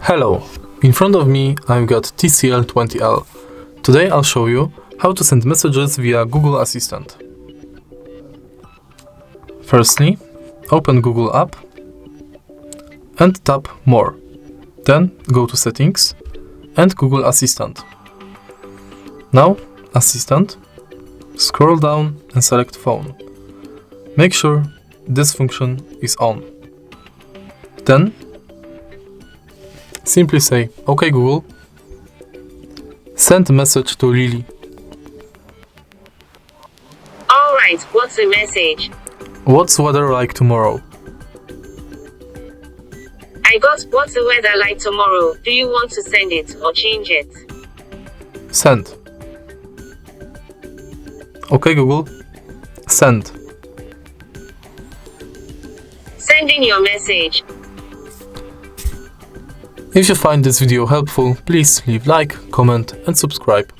Hello, in front of me I've got TCL 20L. Today I'll show you how to send messages via Google Assistant. Firstly, open Google app and tap More. Then go to Settings and Google Assistant. Now, Assistant, scroll down and select Phone. Make sure this function is on. Then, simply say, OK Google, send a message to Lily. Alright, what's the message? What's weather like tomorrow? I got what's the weather like tomorrow. Do you want to send it or change it? Send. OK Google, send. Sending your message. If you find this video helpful, please leave like, comment and subscribe.